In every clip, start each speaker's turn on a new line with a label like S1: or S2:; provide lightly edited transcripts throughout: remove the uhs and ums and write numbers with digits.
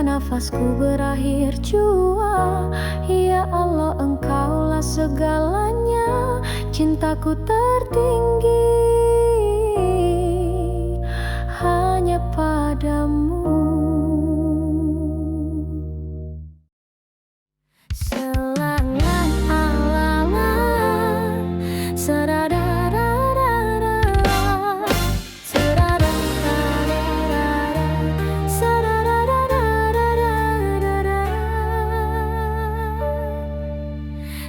S1: hingga nafasku berakhir jua. Ya Allah, Engkaulah segalanya, cintaku tertinggi hanya padamu. Selangan alalan, serarararara, serarararara, serarararara.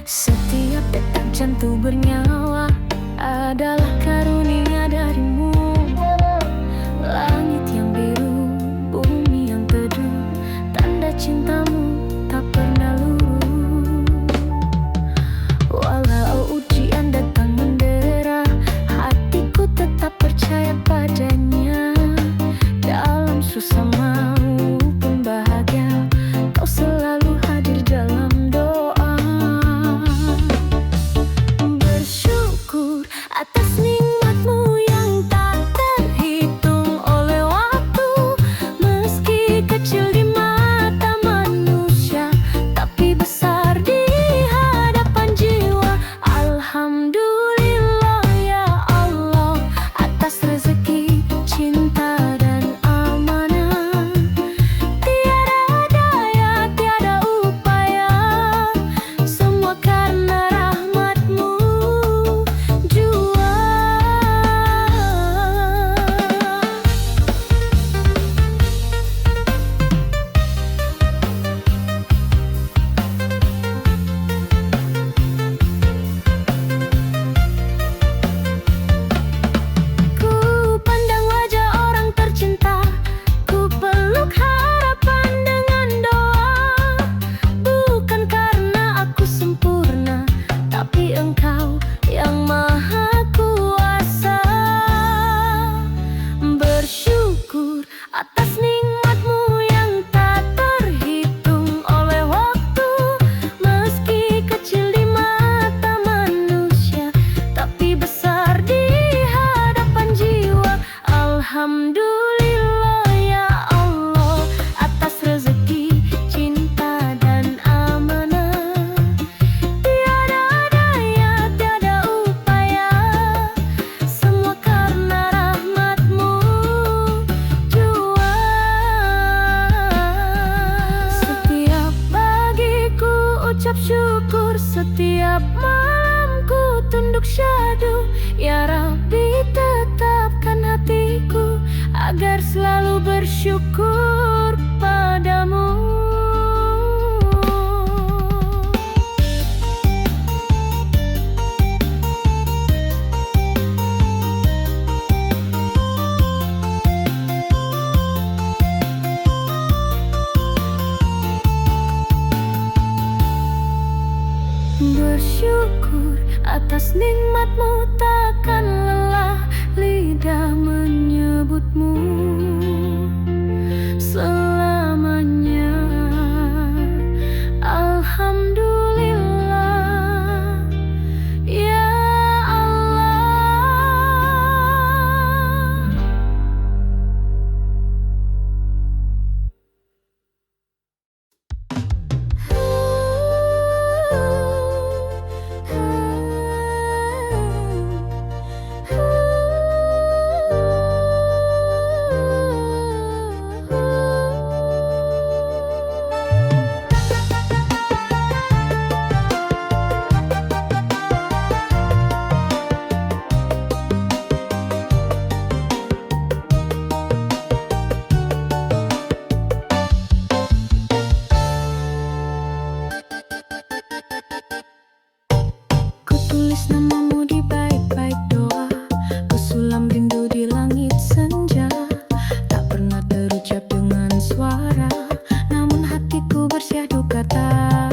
S1: Setiap detak jantung bernyawa adalah karunia darimu. Langit yang biru, bumi yang teduh, tanda cintamu tak pernah luluh. Walau ujian datang mendera, hatiku tetap percaya padanya. Dalam susah maupun bahagia, kau selalu hadir dalam doa. Bersyukur atas nikmatmu yang tak terhitung oleh waktu. Meski kecil di mata manusia, tapi besar di hadapan jiwa. Alhamdulillah ya Allah, atas rezeki, cinta dan amanah. Tiada daya, tiada upaya, semua karena rahmatmu jua. Ku pandang wajah orang tercinta, ku peluk harapan dengan doa. Bukan karena aku sempurna, tapi Engkau yang maha kuasa. Bersyukur atas nikmatmu yang tak terhitung oleh waktu. Meski kecil di mata manusia, tapi besar di hadapan jiwa. Alhamdulillah ya Allah, atas rezeki, cinta dan amanah. Tiada daya, tiada upaya, semua karena rahmatmu jua. Setiap pagiku ucap syukur, setiap malamku tunduk syahdu. Ya Rabbi, tetapkan hatiku agar selalu bersyukur padamu. Bersyukur atas nikmatmu, takkan lelah lidah menyebutmu selamanya. Alhamdulillah ya Allah. Ku tulis namamu di baik-baik doa, ku sulam rindu di langit senja. Tak pernah terucap dengan suara, namun hatiku bersyahdu kata.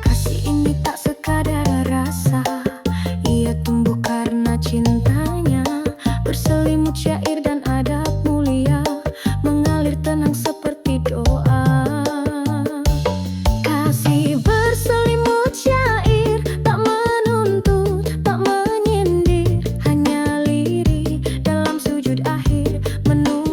S1: Kasih ini tak sekadar rasa, ia tumbuh karena cintanya. Berselimut syair dan adab mulia, mengalir tenang seperti doa. Kasih berselimut syair, tak menuntut, tak menyindir, hanya lirih dalam sujud akhir, menunggu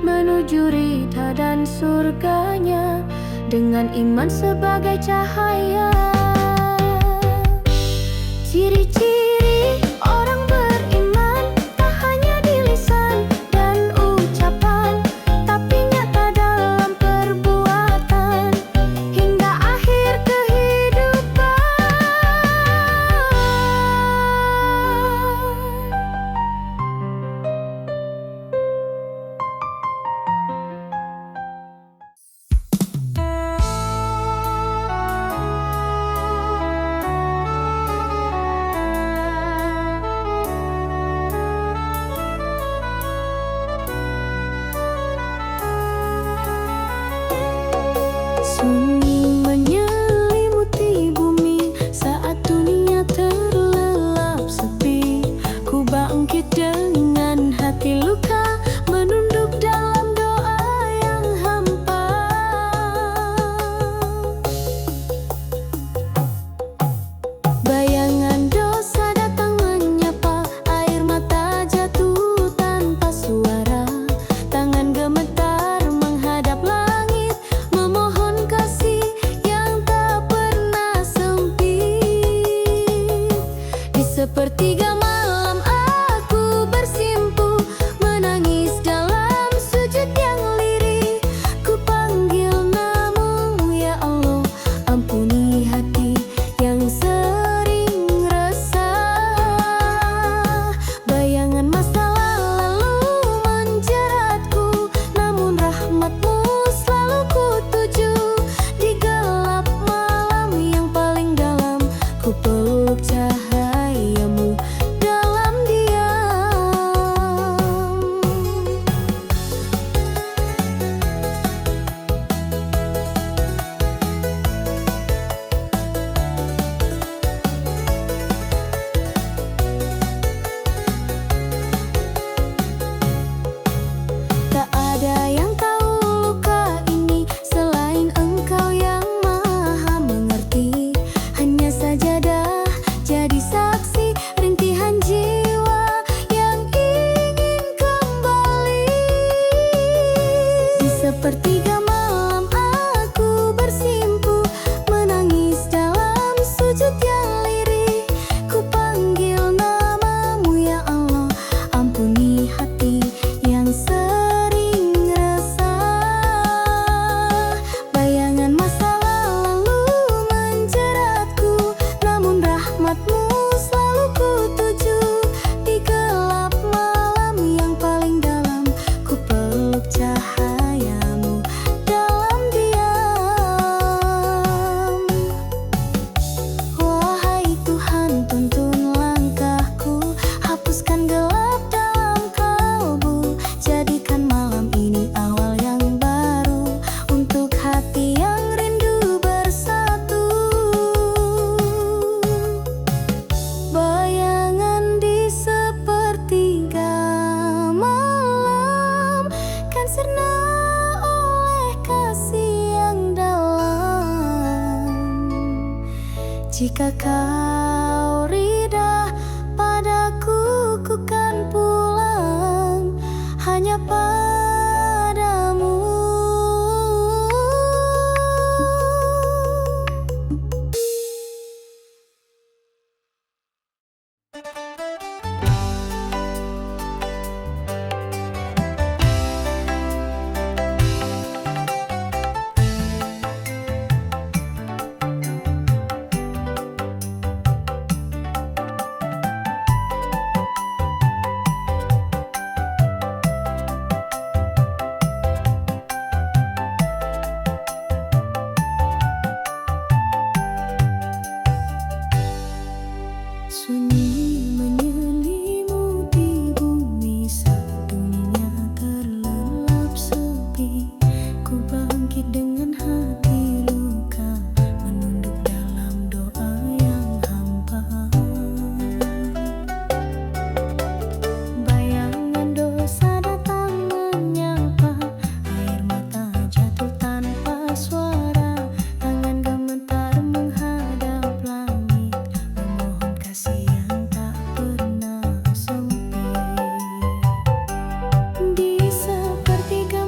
S1: menuju ridha dan surganya dengan iman sebagai cahaya. Ciri-ciri orang beriman tak hanya di lisan dan ucapan, tapi nyata dalam perbuatan hingga akhir kehidupan. Sunyi menyelimuti bumi saat dunia terlelap sepi. Ku bangkit dengan hati luka, menunduk dalam doa yang hampa. Bayangan dosa datang menyapa, air mata jatuh tanpa suara. Tangan gemetar menghadap langit, memohon kasih yang tak pernah sempit. Di sepertiga malam aku bersimpuh, menangis dalam sujud yang lirih. Ku panggil namamu ya Allah, ampuni hati yang sering resah. Bayangan masa lalu menjeratku, namun rahmatmu selalu ku tuju. Di gelap malam yang paling dalam, ku peluk cahayamu dalam diam. Tak ada yang tahu luka ini selain Engkau yang maha mengerti. Hanya sajadah jadi saksi rintihan jiwa yang ingin kembali. Di sepertiga malam aku bersimpuh, menangis dalam sujud yang lirih. Ku panggil namamu ya Allah, ampuni hati yang sering resah. Bayangan masa lalu menjeratku, namun rahmatmu selalu ku tuju. Di gelap malam yang paling dalam, ku peluk cahayamu dalam diam. Wahai Tuhan, tuntun langkahku, hapuskan gelap dalam kalbu. Jadikan malam ini awal yang baru untuk hati yang rindu bersatu. Bayangan di sepertiga malam kan sirna oleh kasih yang dalam. Jika kau ridha padaku, ku kan pulang hanya padamu. Sunyi menyelimuti bumi saat dunia terlelap sepi. Ku bangkit dengan hati luka, menunduk dalam doa yang hampa. Bayangan dosa datang menyapa, air mata jatuh tanpa suara. Tangan gemetar menghadap langit, memohon kasih yang tak pernah sempit. Di sepertiga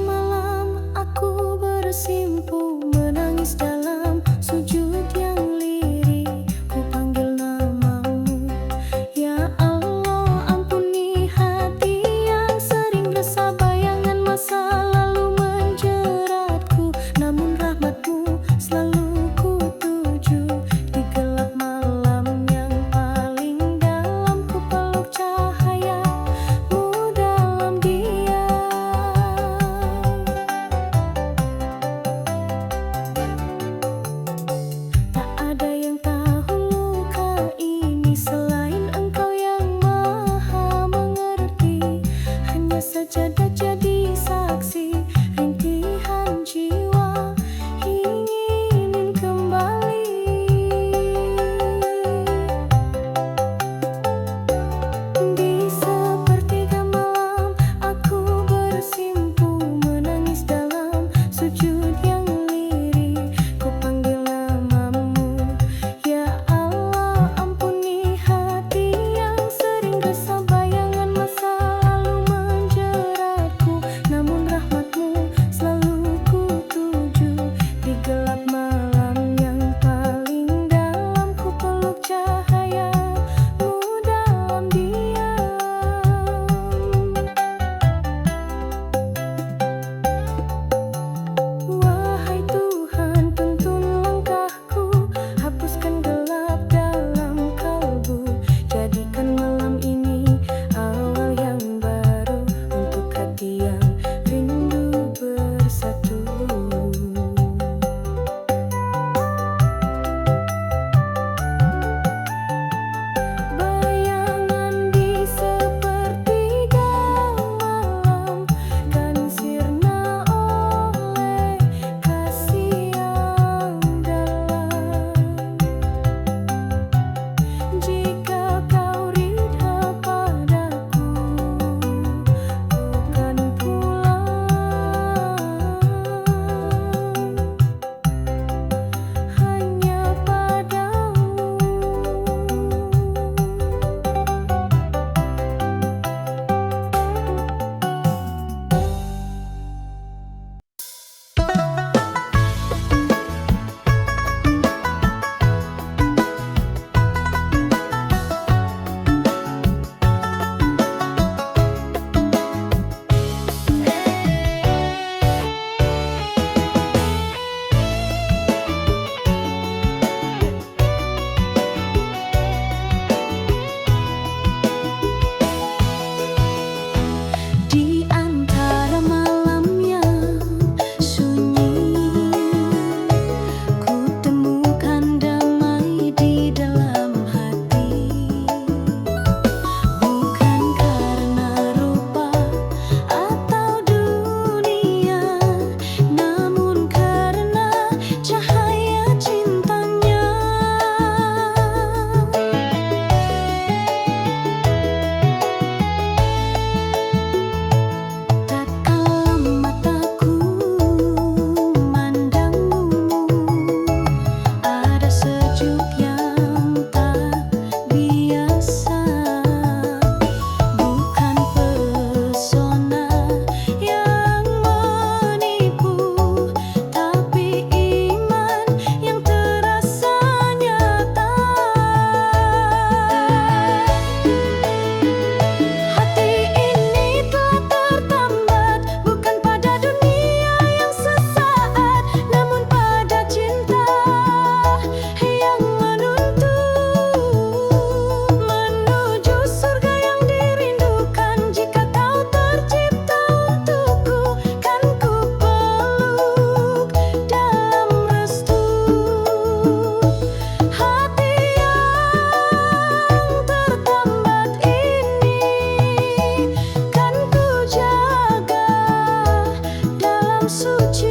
S1: suci.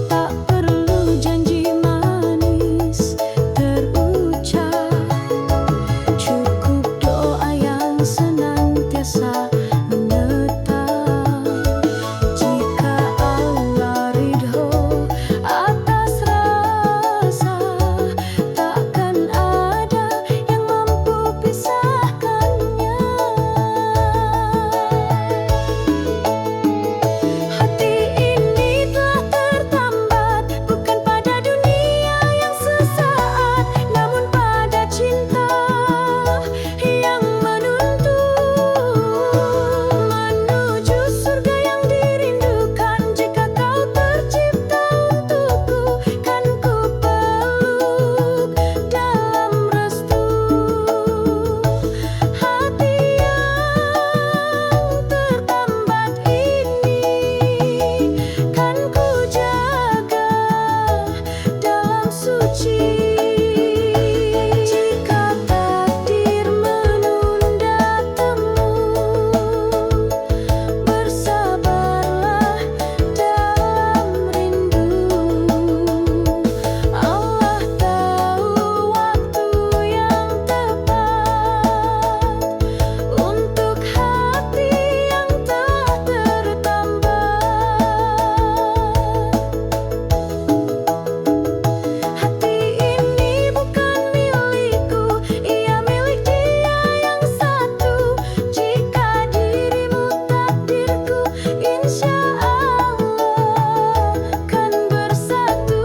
S1: Tak perlu janji manis terucap, cukup doa yang senantiasa menetap. Jika Allah ridho atas rasa, takkan ada yang mampu pisahkannya. Hati ini telah tertambat, bukan pada dunia yang sesaat, namun pada cinta yang menuntun menuju surga yang dirindukan. Jika kau tercipta untukku, kan ku peluk dalam restu. Hati yang tertambat ini kan ku jaga dalam suci. Jika takdir menunda temu, bersabarlah dalam rindu. Allah tahu waktu yang tepat untuk hati yang telah tertambat. Hati ini bukan milikku, ia milik Dia yang satu. Jika dirimu takdirku, insya Allah kan bersatu.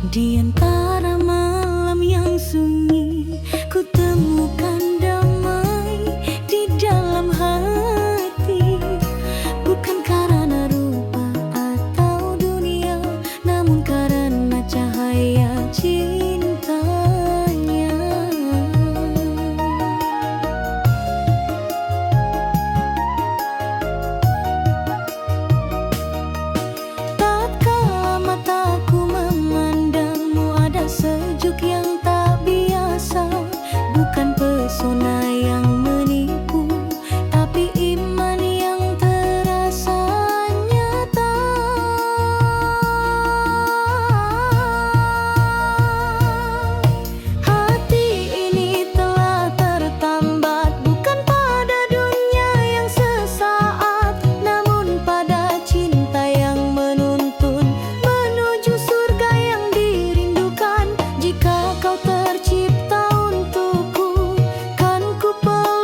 S1: Di antara malam yang sunyi, ku temukan damai di dalam hati. Bukan karena rupa atau dunia, namun karena cahaya cintanya. Tatkala mataku memandangmu, ada sejuk yang tak biasa. Bukan pesona yang menipu, tapi iman yang terasa nyata. Hati ini telah tertambat, bukan pada dunia yang sesaat, namun pada cinta yang menuntun menuju surga yang dirindukan. Jika kau tercipta untukku, kan ku peluk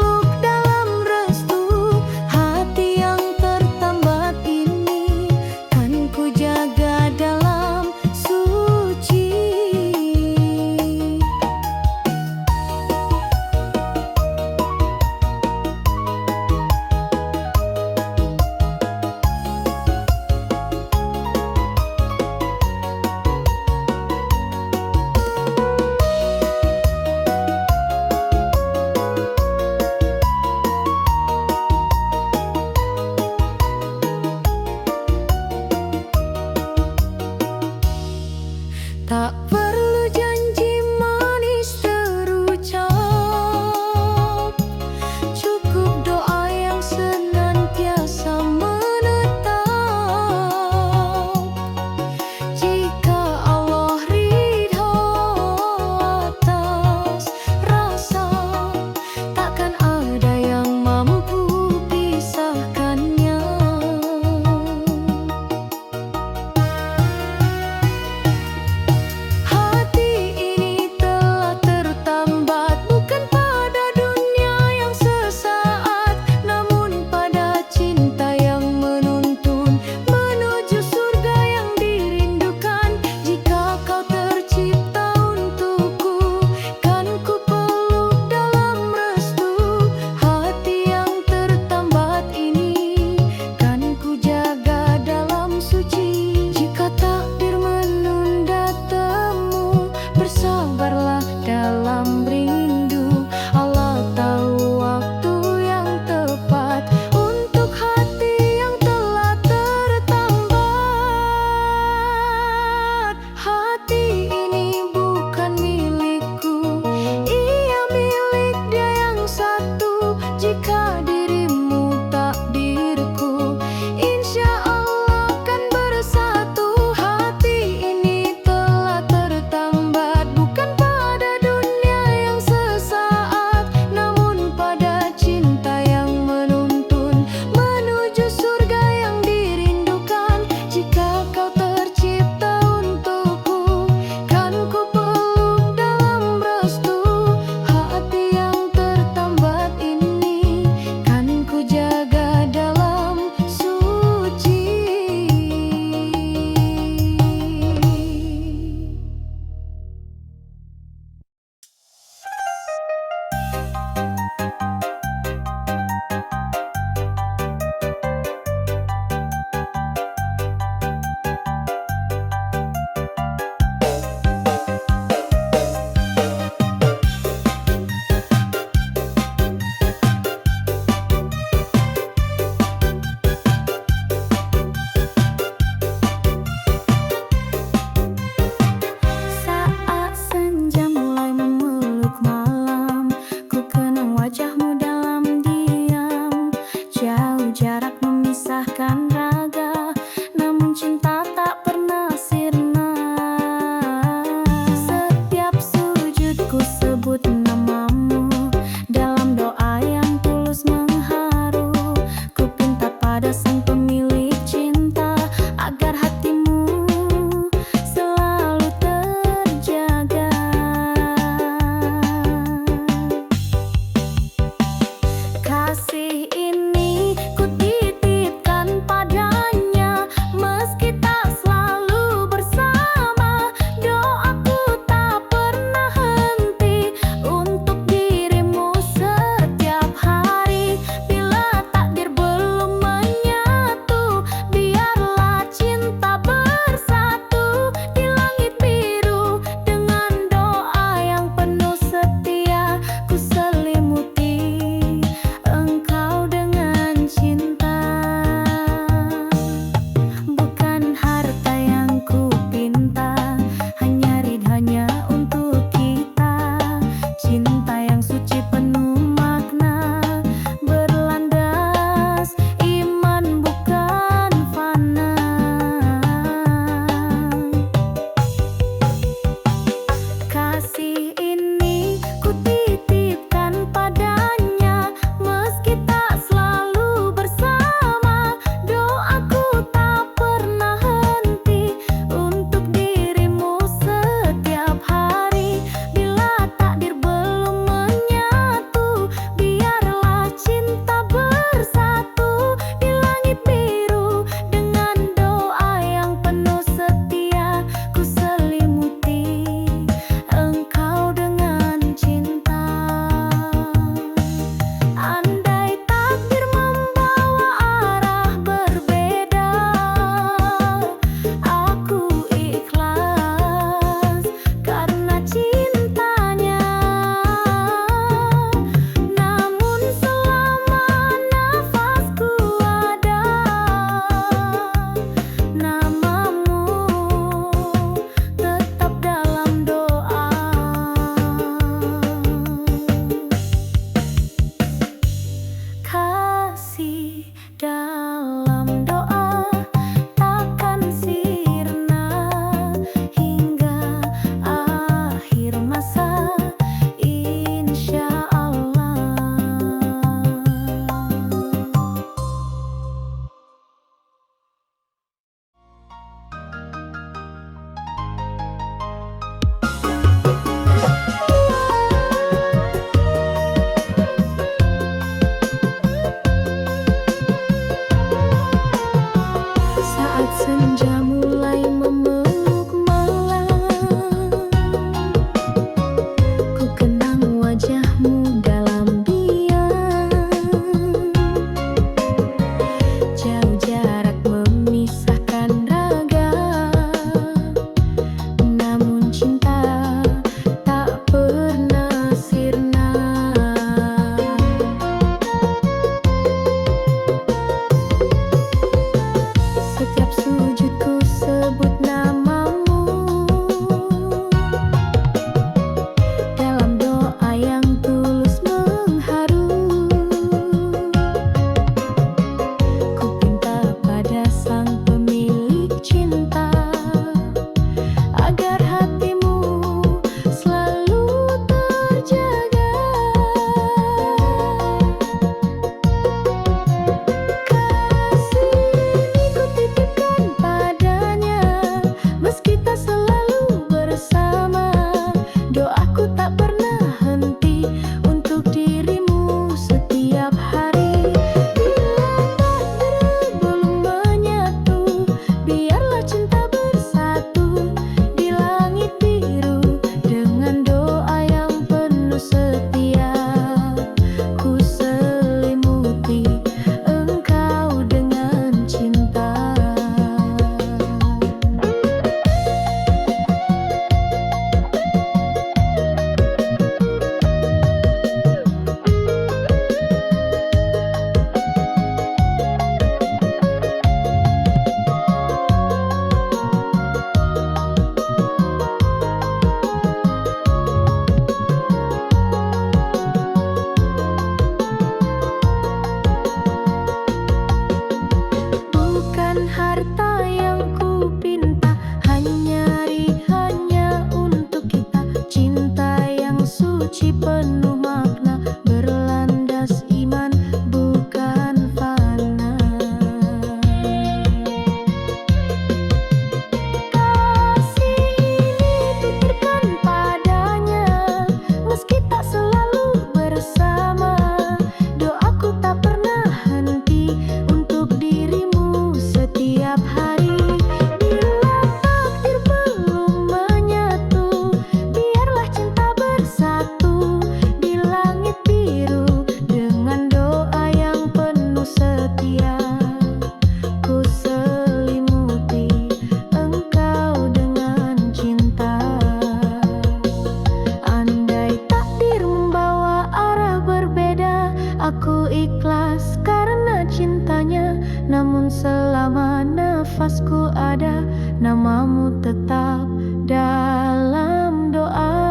S1: ikhlas karena cintanya. Namun selama nafasku ada, namamu tetap dalam doa.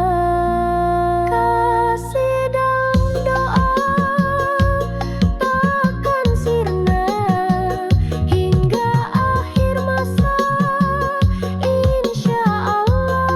S1: Kasih dalam doa takkan sirna hingga akhir masa, insya Allah.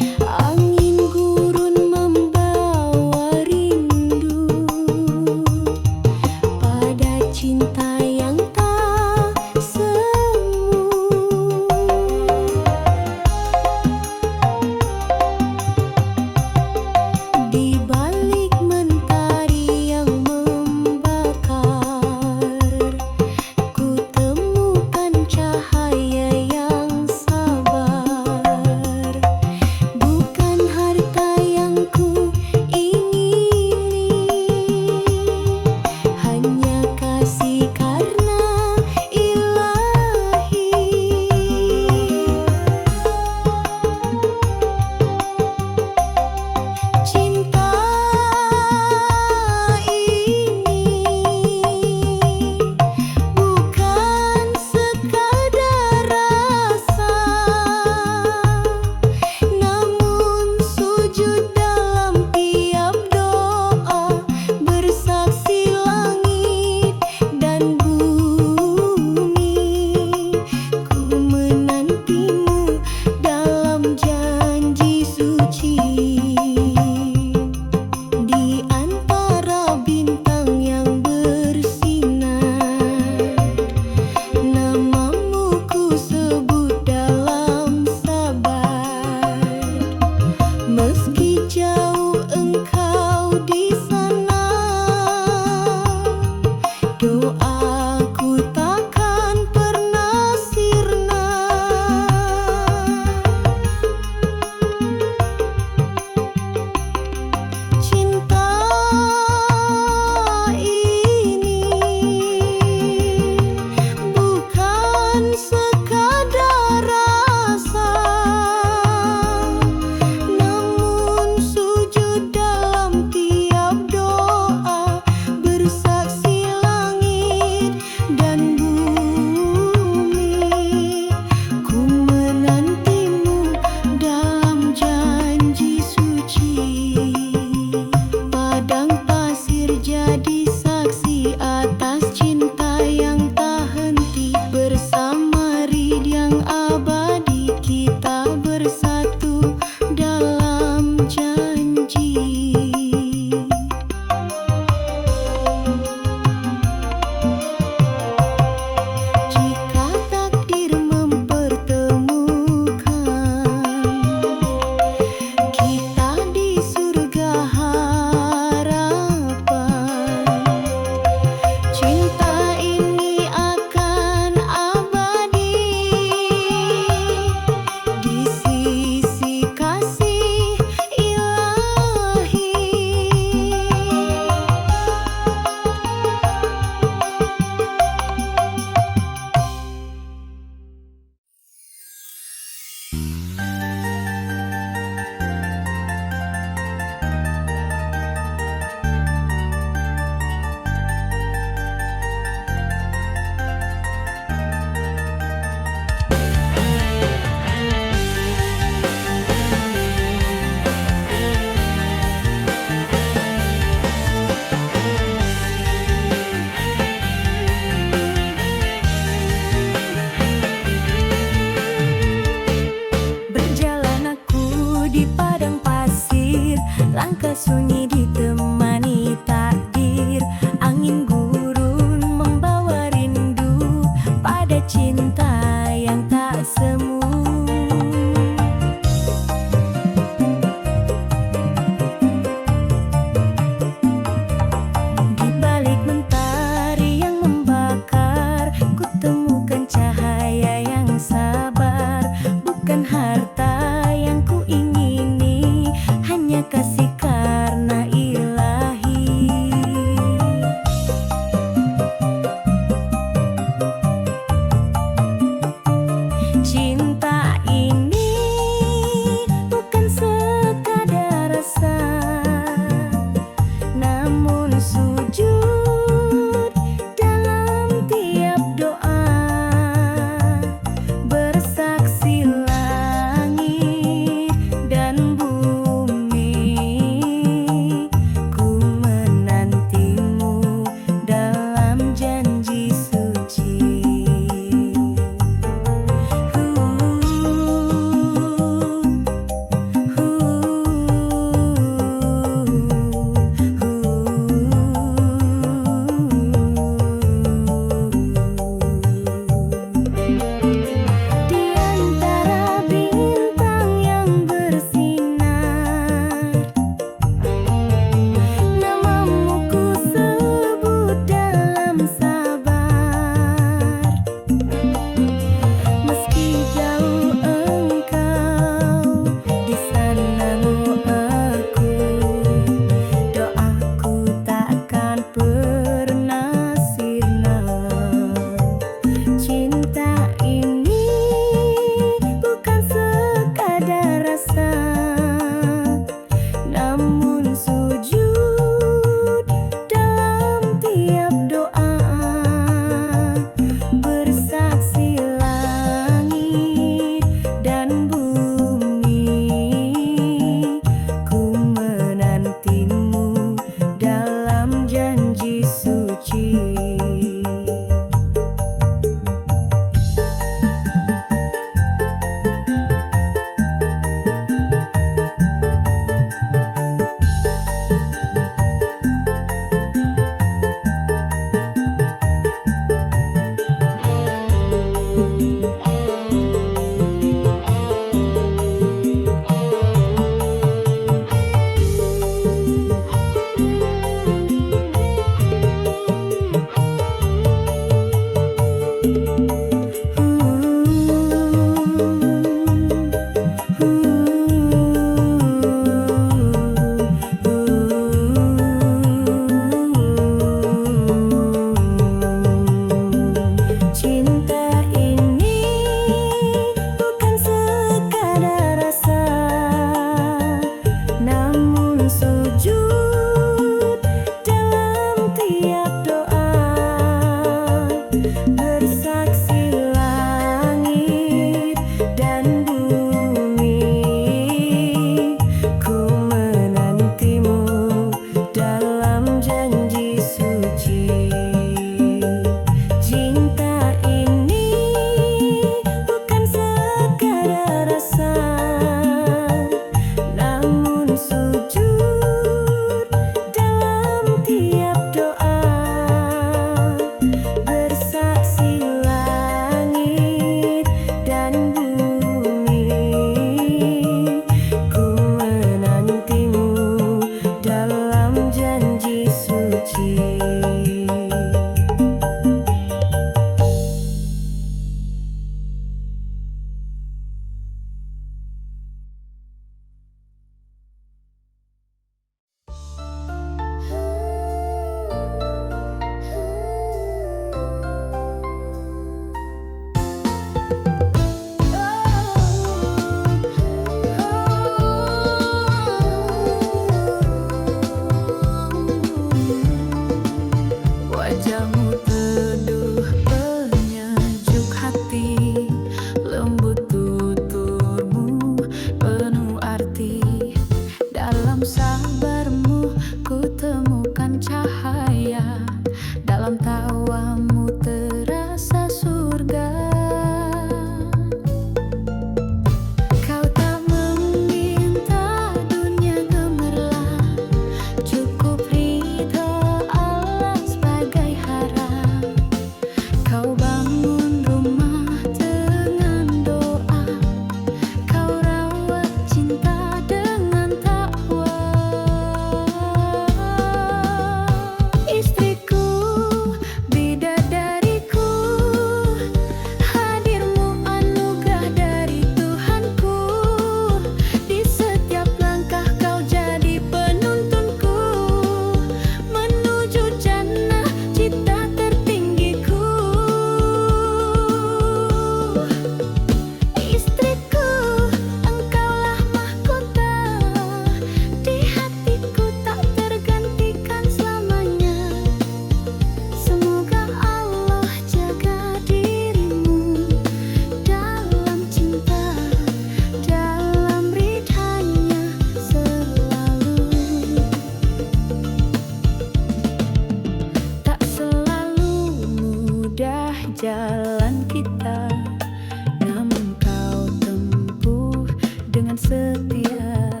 S1: setia.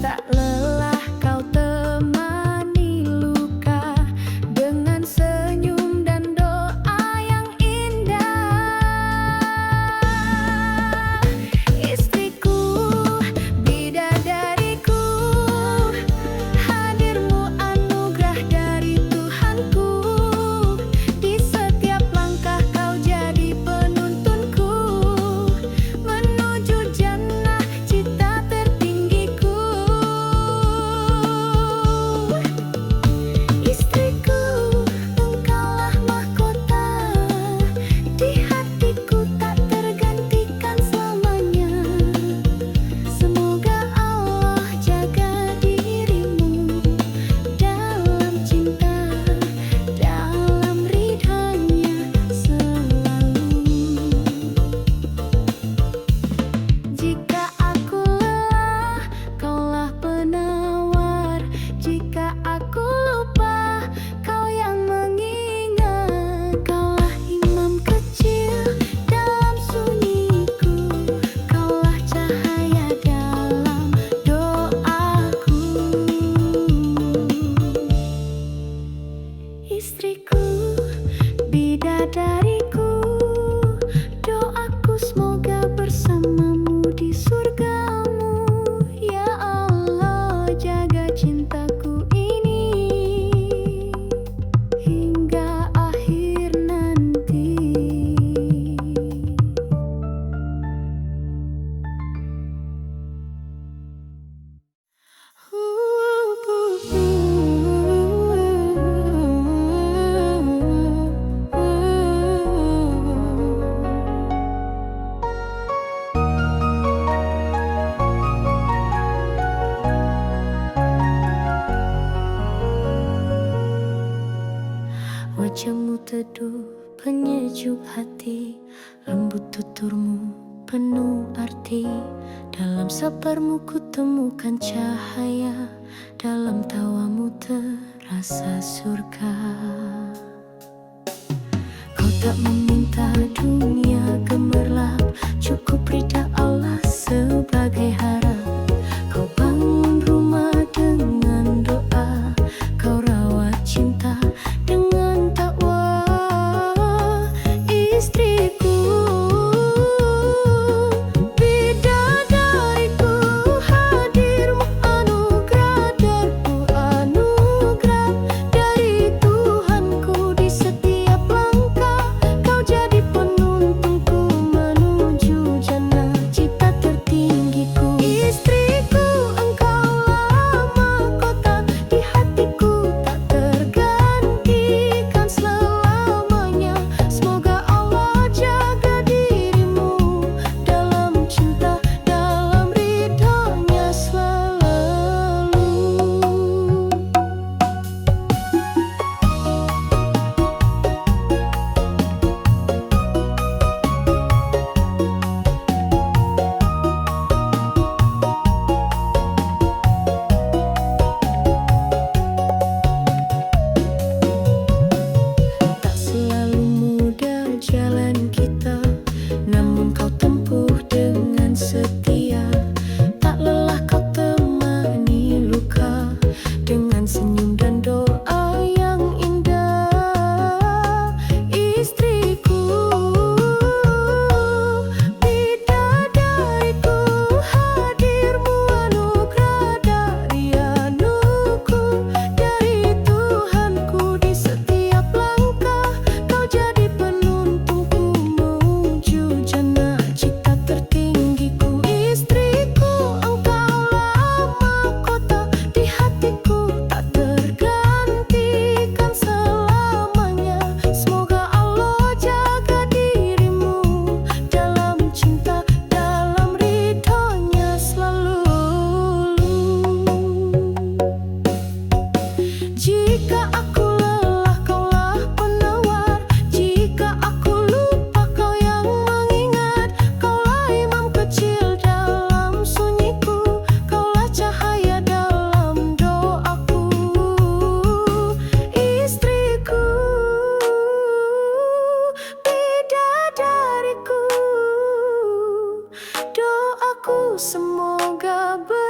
S1: Tak lelah kau temani luka dengan senyum dan doa yang indah. Istriku, bidadariku, hadirmu anugerah dari Tuhanku. Di setiap langkah kau jadi penuntunku menuju jannah cita tertinggiku. Istriku, engkaulah mahkota di hatiku, tak tergantikan selamanya. Semoga Allah jaga dirimu dalam cinta, dalam ridhanya selalu. Jika aku lelah, kaulah penawar. Jika aku lupa, kau yang mengingat. Kaulah imam kecil dalam sunyiku, kaulah cahaya dalam doaku. Istriku, bidadariku, doaku semoga bersamamu di surgamu. Ya Allah, jaga cintaku ini hingga akhir nanti. Wajahmu teduh, penyejuk hati, lembut tuturmu penuh arti. Dalam sabarmu ku temukan cahaya, dalam tawamu terasa surga. Kau tak meminta dunia gemerlap, cukup ridha Allah sebagai harap. Kau bangun rumah dengan doa, kau rawat cinta dengan takwa. Istriku, bidadariku, hadirmu anugerah darku, anugerah dari Tuhanku. Di setiap langkah kau jadi penuntunku menuju jannah cita tertinggiku.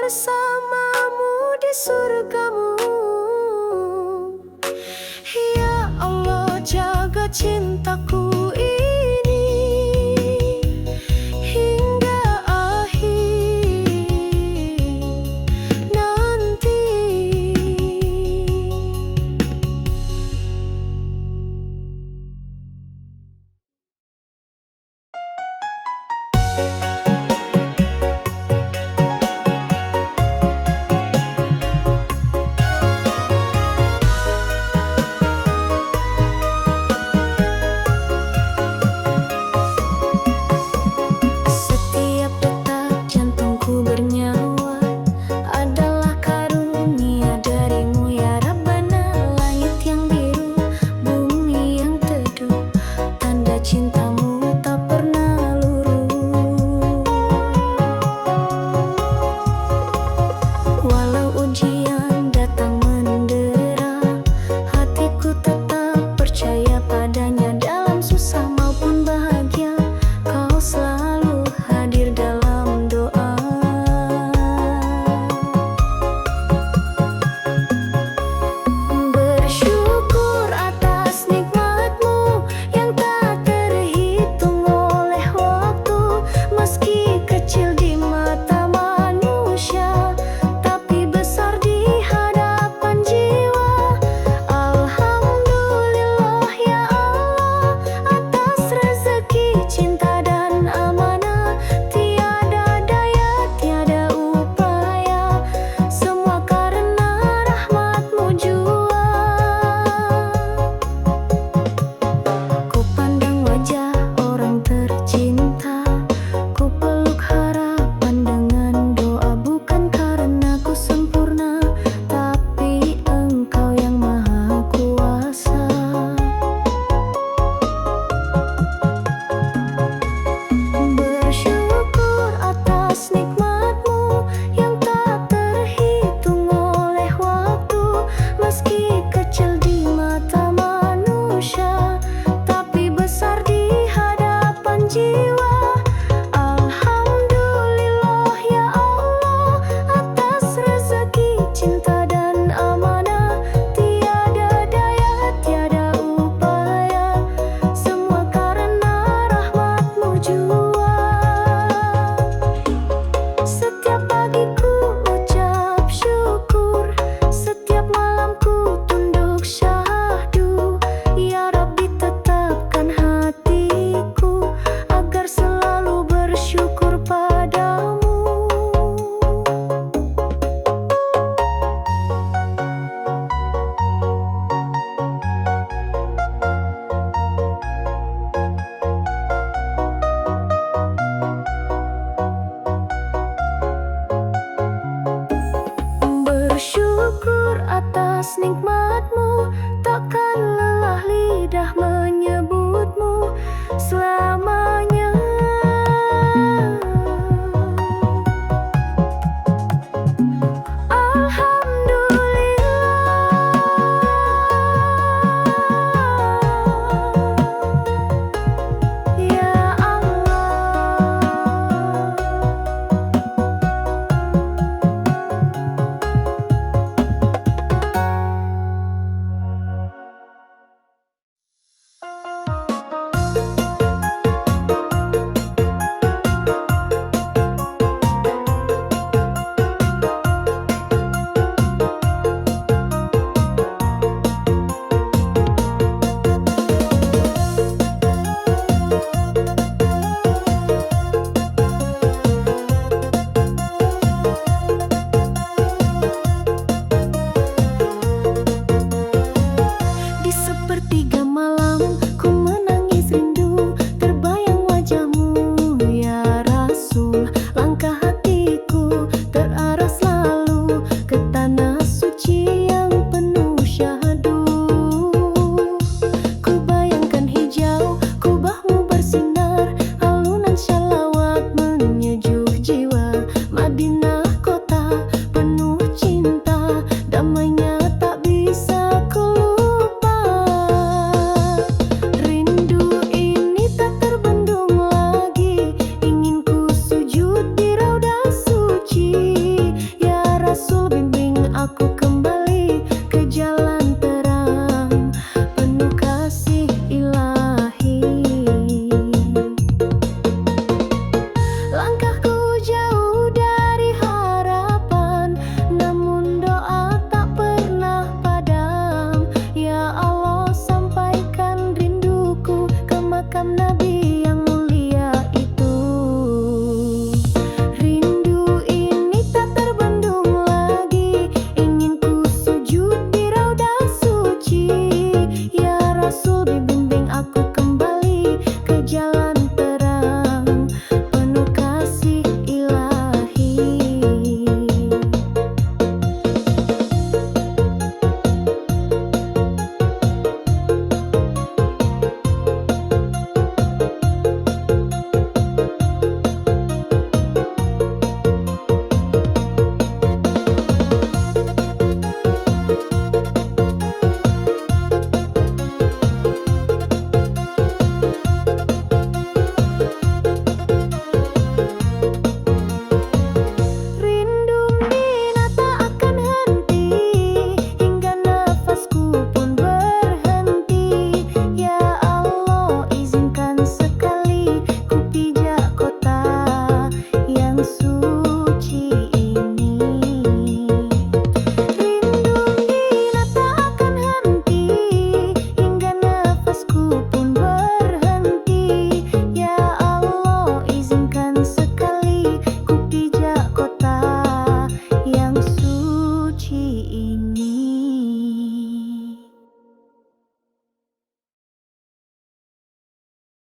S1: bersamamu di surgamu. Ya Allah, jaga cintaku ini hingga akhir nanti. kota.